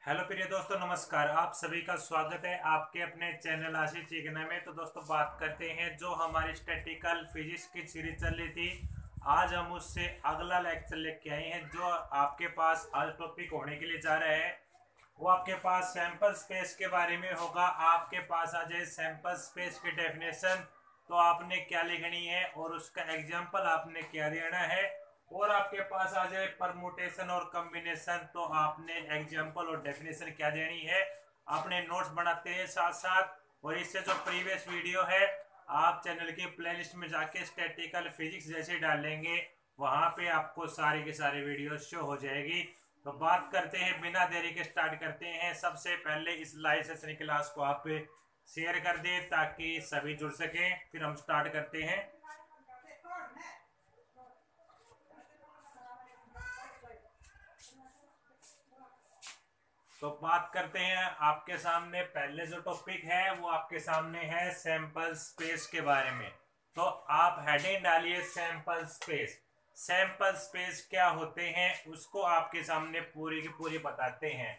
Hello प्रिय दोस्तों, नमस्कार। आप सभी का स्वागत है आपके अपने चैनल आशीष चिकना में। तो दोस्तों, बात करते हैं जो हमारी स्टैटिकल फिजिक्स की सीरीज चल रही थी। आज हम उससे अगला लेक्चर लेके आए हैं जो आपके पास आज टॉपिक होने के लिए जा रहा है। वो आपके पास सैंपल स्पेस के बारे में होगा। आपके पास आ जाए सैंपल स्पेस की डेफिनेशन, तो आपने क्या लिखनी है और उसका एग्जाम्पल आपने क्या देना है। और आपके पास आ जाए परमुटेशन और कॉम्बिनेशन, तो आपने एग्जाम्पल और डेफिनेशन क्या देनी है। आपने नोट्स बनाते हैं साथ साथ। और इससे जो प्रीवियस वीडियो है, आप चैनल की प्लेलिस्ट में जाके स्टैटिकल फिजिक्स जैसे डालेंगे, वहां पे आपको सारी के सारी वीडियो शो हो जाएगी। तो बात करते हैं, बिना देरी के स्टार्ट करते हैं। सबसे पहले इस लाइव सेशन क्लास को आप शेयर कर दें ताकि सभी जुड़ सकें। फिर हम स्टार्ट करते हैं। तो बात करते हैं, आपके सामने पहले जो टॉपिक है वो आपके सामने है सैंपल स्पेस के बारे में। तो आप हेडिंग डालिए सैंपल स्पेस। सैंपल स्पेस क्या होते हैं उसको आपके सामने पूरी की पूरी बताते हैं।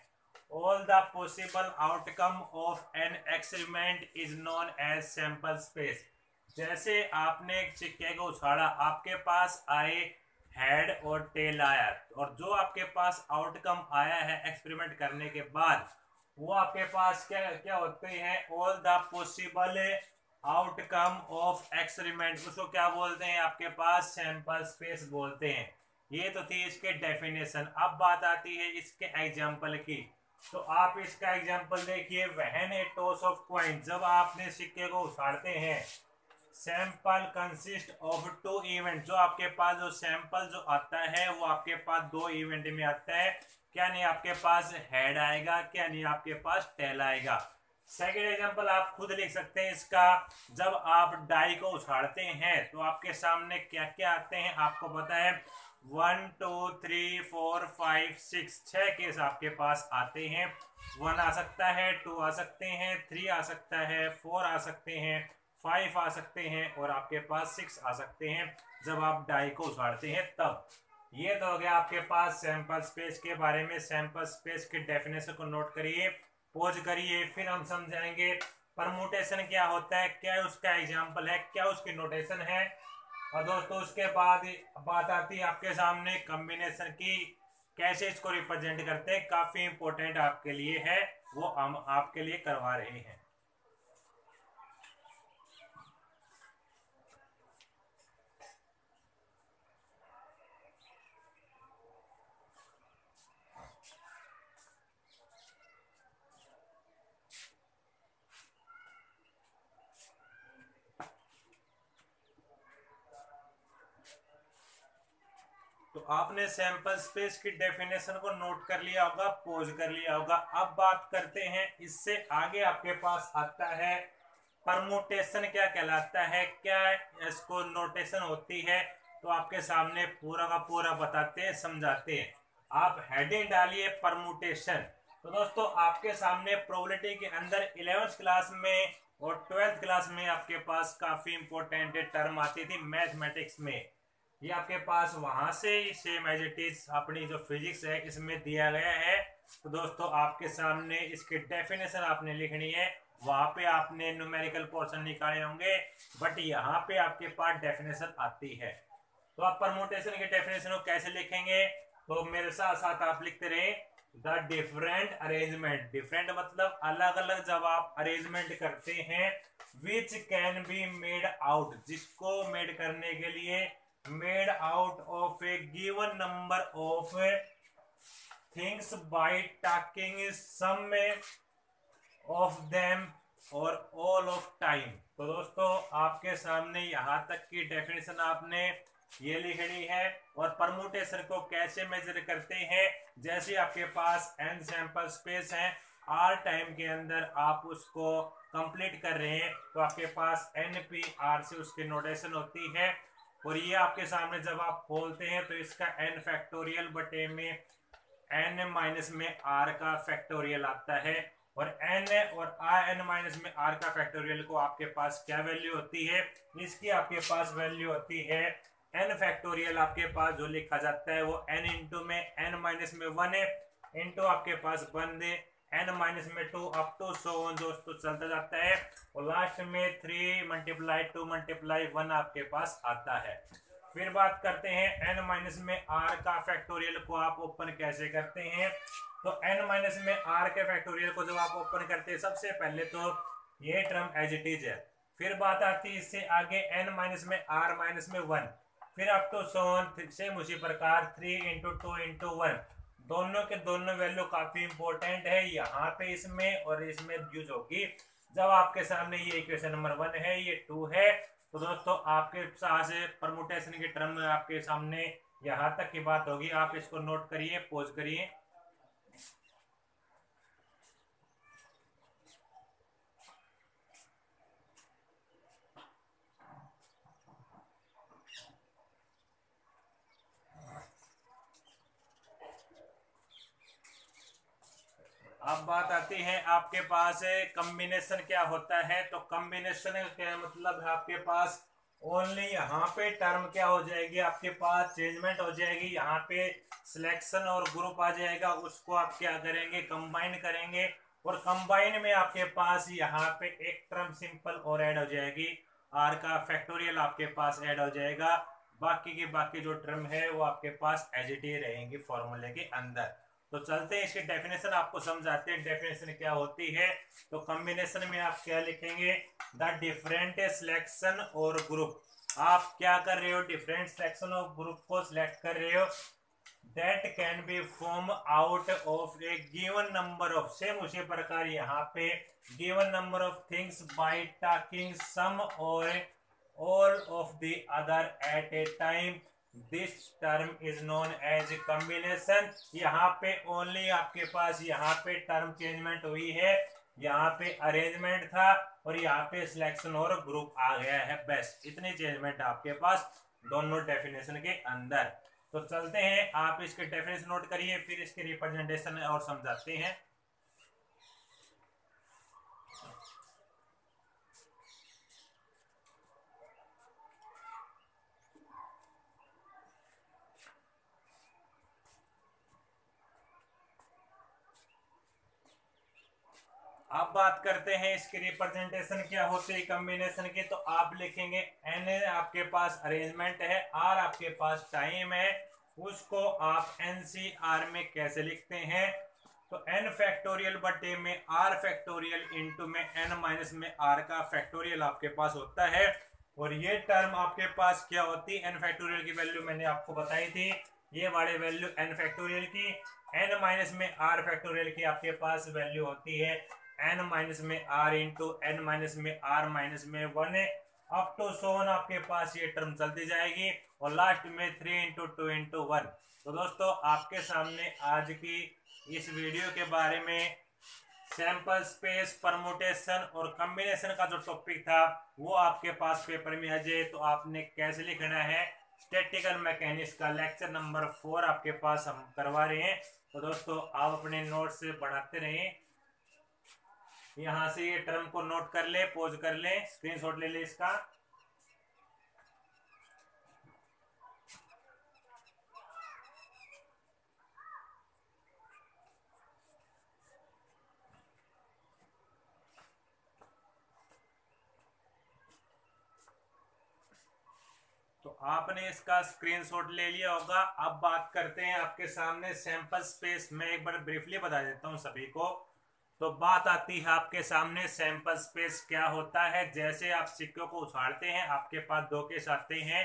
All the possible outcome of an experiment is known as sample space. जैसे आपने एक सिक्के को उछाड़ा, आपके पास आए हेड और टेल आया, और जो आपके पास आउटकम आया है एक्सपेरिमेंट करने के बाद, वो आपके पास क्या क्या होते हैं। All the possible outcome of experiment, उसको क्या बोलते हैं आपके पास सैंपल स्पेस बोलते हैं। ये तो थी इसके डेफिनेशन। अब बात आती है इसके एग्जाम्पल की। तो आप इसका एग्जाम्पल देखिए, when a toss of coin, जब आपने सिक्के को उछालते हैं। Sample consist of two event, जो आपके पास जो सैंपल जो आता है वो आपके पास दो इवेंट में आता है। क्या नहीं, आपके पास हेड आएगा, क्या नहीं आपके पास टेल आएगा। सेकेंड एग्जांपल आप खुद लिख सकते हैं इसका। जब आप डाई को उछाड़ते हैं तो आपके सामने क्या क्या आते हैं आपको पता है। 1 2 3 4 5 6, 6 केस आपके पास आते हैं। 1 आ सकता है, 2 आ सकते हैं, 3 आ सकता है, 4 आ सकते हैं, 5 आ सकते हैं, और आपके पास 6 आ सकते हैं जब आप डाई को उछाड़ते हैं तब। ये तो हो गया आपके पास सैंपल स्पेस के बारे में। सैंपल स्पेस के डेफिनेशन को नोट करिए, पोज करिए, फिर हम समझाएंगे परमुटेशन क्या होता है, क्या उसका एग्जाम्पल है, क्या उसकी नोटेशन है। और दोस्तों, उसके बाद बात आती है आपके सामने कॉम्बिनेशन की, कैसे इसको रिप्रेजेंट करते हैं। काफी इंपॉर्टेंट आपके लिए है, वो हम आपके लिए करवा रहे हैं। तो आपने सैंपल स्पेस की डेफिनेशन को नोट कर लिया होगा, पोज कर लिया होगा। अब बात करते हैं, इससे आगे आपके पास आता है परमुटेशन क्या कहलाता है, क्या इसको नोटेशन होती है। तो आपके सामने पूरा का पूरा बताते हैं, समझाते हैं। आप हेडिंग डालिए परमुटेशन। तो दोस्तों, आपके सामने प्रोबेबिलिटी के अंदर 11th क्लास में और 12th क्लास में आपके पास काफी इंपॉर्टेंट टर्म आती थी मैथमेटिक्स में। ये आपके पास वहां से सेम एज इट इज अपनी जो फिजिक्स है इसमें दिया गया है। तो दोस्तों, आपके सामने इसकी डेफिनेशन आपने लिखनी है। वहां पे आपने न्यूमेरिकल पोर्शन निकाले होंगे, बट यहाँ पे आपके पास डेफिनेशन आती है। तो आप परमुटेशन के डेफिनेशन को कैसे लिखेंगे, तो मेरे साथ साथ आप लिखते रहे। द डिफरेंट अरेंजमेंट, डिफरेंट मतलब अलग अलग, जब आप अरेंजमेंट करते हैं, which can be made out, जिसको मेड करने के लिए made out of a given number of things by talking some of them और ऑल ऑफ टाइम। तो दोस्तों, आपके सामने यहां तक की डेफिनेशन आपने ये लिखनी है। और परमुटेशन को कैसे मेजर करते हैं, जैसे आपके पास n सैंपल स्पेस है, r टाइम के अंदर आप उसको कंप्लीट कर रहे हैं, तो आपके पास npr से उसकी नोटेशन होती है। और ये आपके सामने जब आप खोलते हैं तो इसका n फैक्टोरियल बटे में n माइनस में r का फैक्टोरियल आता है। और n और n माइनस में r का फैक्टोरियल को आपके पास क्या वैल्यू होती है, इसकी आपके पास वैल्यू होती है n फैक्टोरियल। आपके पास जो लिखा जाता है वो n इंटू में n माइनस में 1 है, इंटू आपके पास 1 n माइनस में 2 अप टू सो ऑन दोस्तों चलता जाता है, और लास्ट में 3 मल्टीप्लाई 2 मल्टीप्लाई 1 आपके पास आता है। फिर बात करते हैं n माइनस में r का फैक्टोरियल को आप ओपन कैसे करते हैं। तो n माइनस में r के फैक्टोरियल को जब आप ओपन करते हैं, सबसे पहले तो ये टर्म एज इट इज है, फिर बात आती है इससे आगे n माइनस में r माइनस में 1, फिर up to so on same उसी प्रकार 3 इंटू 2 इंटू 1, दोनों के दोनों वैल्यू काफी इंपॉर्टेंट है यहाँ पे इसमें और इसमें यूज होगी। जब आपके सामने ये इक्वेशन नंबर 1 है, ये 2 है, तो दोस्तों आपके साथ परमुटेशन के टर्म में आपके सामने यहाँ तक की बात होगी। आप इसको नोट करिए, पॉज करिए। अब बात आती है आपके पास कॉम्बिनेशन क्या होता है। तो कॉम्बिनेशन क्या मतलब है, आपके पास ओनली यहाँ पे टर्म क्या हो जाएगी, आपके पास चेंजमेंट हो जाएगी, यहाँ पे सिलेक्शन और ग्रुप आ जाएगा, उसको आप क्या करेंगे, कंबाइन करेंगे, और कंबाइन में आपके पास यहाँ पे एक टर्म सिंपल और ऐड हो जाएगी, आर का फैक्टोरियल आपके पास ऐड हो जाएगा। बाकी की बाकी जो टर्म है वो आपके पास एज इट इज रहेंगी फॉर्मूले के अंदर। तो चलते हैं इसकी डेफिनेशन आपको समझाते हैं, डेफिनेशन क्या होती है। तो कॉम्बिनेशन में आप क्या लिखेंगे, द डिफरेंट सिलेक्शन और ग्रुप, आप क्या कर रहे हो, डिफरेंट सिलेक्शन और ग्रुप को सिलेक्ट कर रहे हो, that can be form out of a given number of, same उसी प्रकार यहाँ पे given number of things by talking some और all of the other at a time, this term is known as combination. यहाँ पे only आपके पास यहाँ पे टर्म चेंजमेंट हुई है, यहाँ पे अरेंजमेंट था और यहाँ पे सिलेक्शन और ग्रुप आ गया है, बस इतनी चेंजमेंट आपके पास दोनों डेफिनेशन के अंदर। तो चलते हैं, आप इसके डेफिनेशन नोट करिए, फिर इसके रिप्रेजेंटेशन और समझाते हैं। अब बात करते हैं इसकी रिप्रेजेंटेशन क्या होती है कॉम्बिनेशन की। तो आप लिखेंगे एन आपके पास अरेंजमेंट है, आर आपके पास टाइम है, उसको आप एनसीआर में कैसे लिखते हैं। तो एन फैक्टोरियल बटे में आर फैक्टोरियल इंटू में एन माइनस में आर का फैक्टोरियल आपके पास होता है, और ये टर्म आपके पास क्या होती है, एन फैक्टोरियल की वैल्यू मैंने आपको बताई थी, ये वाले वैल्यू एन फैक्टोरियल की, एन माइनस में आर फैक्टोरियल की आपके पास वैल्यू होती है एन माइनस में आर इंटू एन माइनस में आर माइनस में 1 है, अप टू सोन आपके पास ये टर्म चलती जाएगी, और लास्ट में 3 इंटू 2 इंटू 1। तो दोस्तों आपके सामने आज की इस वीडियो के बारे में सैंपल स्पेस, परमुटेशन और कॉम्बिनेशन का जो टॉपिक था वो आपके पास पेपर में आ जाए। तो आपने कैसे लिखना है, स्टैटिकल मैकेनिक्स का लेक्चर नंबर 4 आपके पास हम करवा रहे हैं। तो दोस्तों आप अपने नोट्स बनाते रहें, यहां से ये टर्म को नोट कर ले, पॉज कर ले, स्क्रीनशॉट ले ले इसका। तो आपने इसका स्क्रीनशॉट ले लिया होगा। अब बात करते हैं आपके सामने सैंपल स्पेस, मैं एक बार ब्रीफली बता देता हूं सभी को। तो बात आती है आपके सामने सैंपल स्पेस क्या होता है। जैसे आप सिक्कों को उछालते हैं, आपके पास दो केस आते हैं,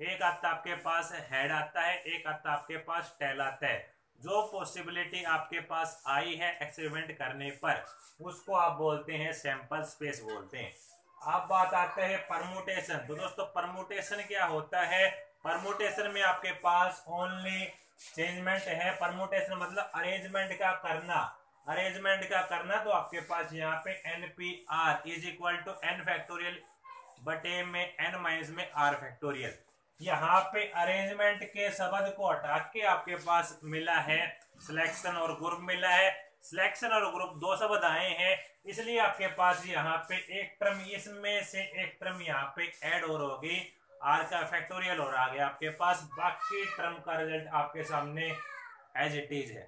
एक आता आपके पास हेड आता है, एक आता आपके पास टेल आता है। जो पॉसिबिलिटी आपके पास आई है एक्सपेरिमेंट करने पर, उसको आप बोलते हैं सैंपल स्पेस बोलते हैं। अब बात आते हैं परमुटेशन। तो दोस्तों परमुटेशन क्या होता है, परमुटेशन में आपके पास ओनली चेंजमेंट है। परमुटेशन मतलब अरेंजमेंट का करना, अरेंजमेंट का करना। तो आपके पास यहाँ पे N P R is equal to N factorial बटे में एन माइनस में आर फैक्टोरियल। यहाँ पे अरेंजमेंट के शब्द को हटा के आपके पास मिला है सिलेक्शन और ग्रुप मिला है। सिलेक्शन और ग्रुप दो शब्द आए हैं, इसलिए आपके पास यहाँ पे एक टर्म इसमें से एक टर्म यहाँ पे ऐड और होगी, आर का फैक्टोरियल और आ गया आपके पास। बाकी टर्म का रिजल्ट आपके सामने एज इट इज है।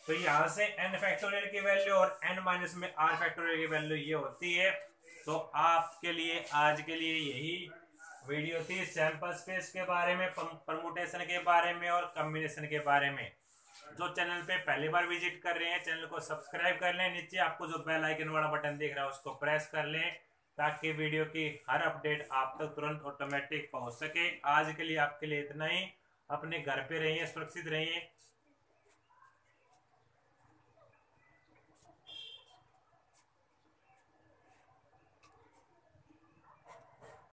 तो यहाँ से n फैक्टोरियल की वैल्यू और n माइनस में r फैक्टोरियल की वैल्यू ये होती है। तो आपके लिए आज के लिए यही वीडियो थी सैंपल स्पेस के बारे में, परमुटेशन के बारे में और कॉम्बिनेशन के बारे में। जो चैनल पे पहली बार विजिट कर रहे हैं चैनल को सब्सक्राइब कर लें, नीचे आपको जो बेल आइकन वाला बटन दिख रहा है उसको प्रेस कर लें ताकि वीडियो की हर अपडेट आप तक तुरंत ऑटोमेटिक पहुंच सके। आज के लिए आपके लिए इतना ही। अपने घर पे रहिए, सुरक्षित रहिए।